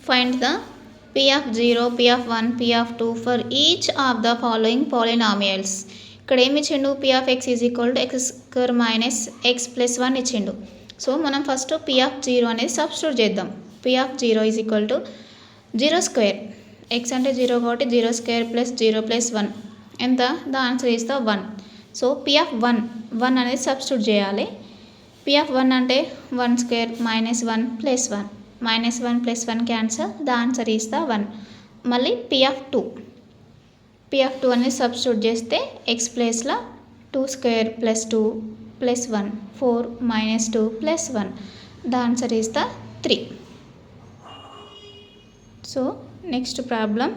Find the p of 0, p of 1, p of 2 for each of the following polynomials. ఇక్కడ ఏమి ఇచ్చిండు? p of x is equal to X square minus X plus 1 ఇచ్చిండు. So మనం first p of 0 అనేది substitute చేద్దాం. p of 0 is equal to 0 square, X అంటే 0 కాబట్టి 0 square plus 0 plus 1 ఎంత? The answer is the 1. So p of 1 అనేది substitute చేయాలి. p of 1 అంటే 1 square minus 1 plus 1, minus 1 plus 1 cancel, the answer is the 1. మళ్ళీ p of 2 అనేది substitute చేస్తే x ప్లేస్లో 2 square plus 2 plus 1, 4 minus 2 plus 1, the answer is the 3. So next problem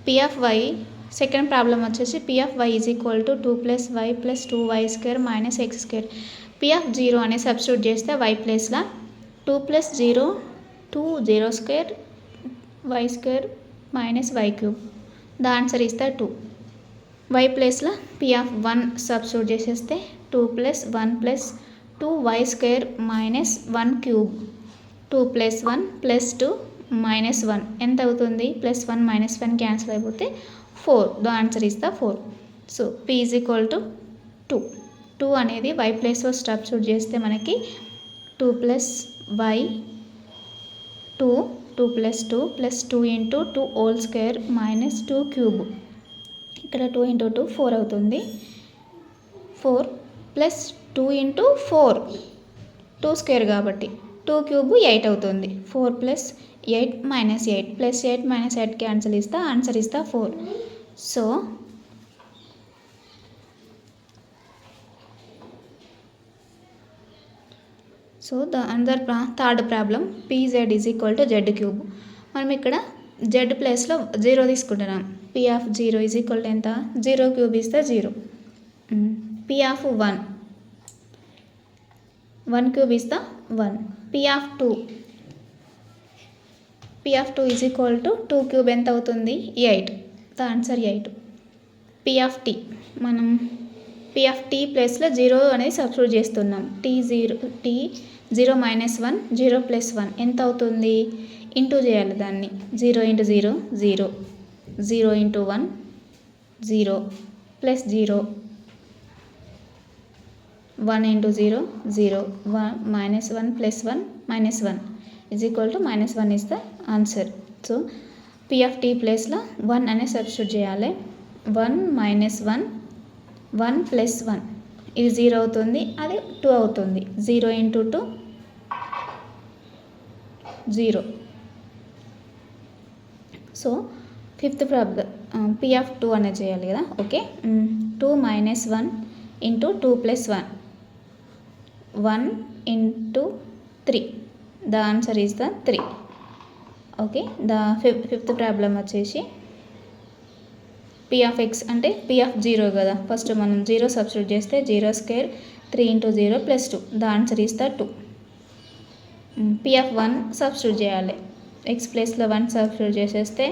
p of y, second problem వచ్చేసి p of y is equal to 2 plus y plus 2y square minus x square. p of 0 అనేది substitute చేస్తే y ప్లేస్లో 2 plus 0 2 0 square y square minus y cube, the answer is the 2. y ప్లేస్లో p of 1 substitute చేసేస్తే 2 plus 1 plus 2y square minus 1 cube, 2 plus 1 plus 2 minus 1 ఎంత అవుతుంది? Plus 1 minus 1 cancel అయిపోతే 4, the answer is the 4. So p is equal to 2 అనేది y ప్లేస్లో substitute చేస్తే మనకి 2 plus y 2 plus 2 plus 2 into 2 whole square minus 2 cube, ఇక్కడ 2 into 2 4 అవుతుంది. 4 plus 2 into 4 2 square కాబట్టి 2 క్యూబ్ 8 అవుతుంది. 4 plus 8 minus 8 plus 8 minus 8 cancel ఇస్తే ఆన్సర్ ఇస్తా 4. So the third problem pz is equal to z cube. మనం ఇక్కడ z ప్లేస్లో 0 తీసుకుంటున్నాం. p of 0 is equal to ఎంత? 0 క్యూబ్ ఇస్తే 0. p of 1 క్యూబ్ ఇస్తా 1. p of 2 is equal to 2 cube ఎంత అవుతుంది? 8, the answer 8. p of t, మనం p of t ప్లేస్లో 0 అనేది సబ్స్టిట్యూట్ చేస్తున్నాం. t 0 మైనస్ 1 0 ప్లస్ 1 ఎంత అవుతుంది? ఇంటూ చేయాలి దాన్ని. 0 into 0 0, 0 into 1 0 plus 0, 1 into 0 0, 1 minus 1 plus 1 minus 1 is equal to minus 1 is the answer. So p of t ప్లేస్లో 1 అనేది సబ్స్టిట్యూట్ చేయాలి. 1 మైనస్ 1 1 ప్లస్ 1, ఇది 0 అవుతుంది, అది 2 అవుతుంది. 0 into 2 0. So fifth problem p of 2 అనేది చేయాలి కదా. Okay, 2 minus 1 into 2 plus 1, 1 into 3, the answer is the 3. Okay, the fifth problem వచ్చేసి p of x అంటే p of 0 కదా. ఫస్ట్ మనం 0 సబ్స్టిట్యూట్ చేస్తే 0 square 3 into 0 plus 2, the answer is the 2. p of 1 substitute చేయాలి. x ప్లేస్లో 1 substitute చేసేస్తే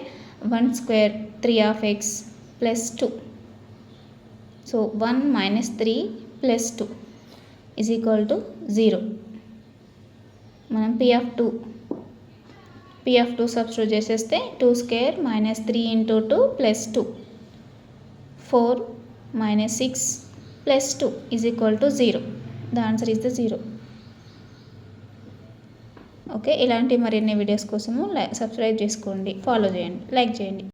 1 square 3 of x plus 2. So 1 minus 3 plus 2 is equal to 0. మనం p of 2 substitute చేసేస్తే 2 square minus 3 into 2 plus 2, 4 minus 6 plus 2 is equal to 0, the answer is the 0. Okay, ఇలాంటి మరిన్ని videos కోసము subscribe చేసుకోండి, follow చేయండి, like చేయండి.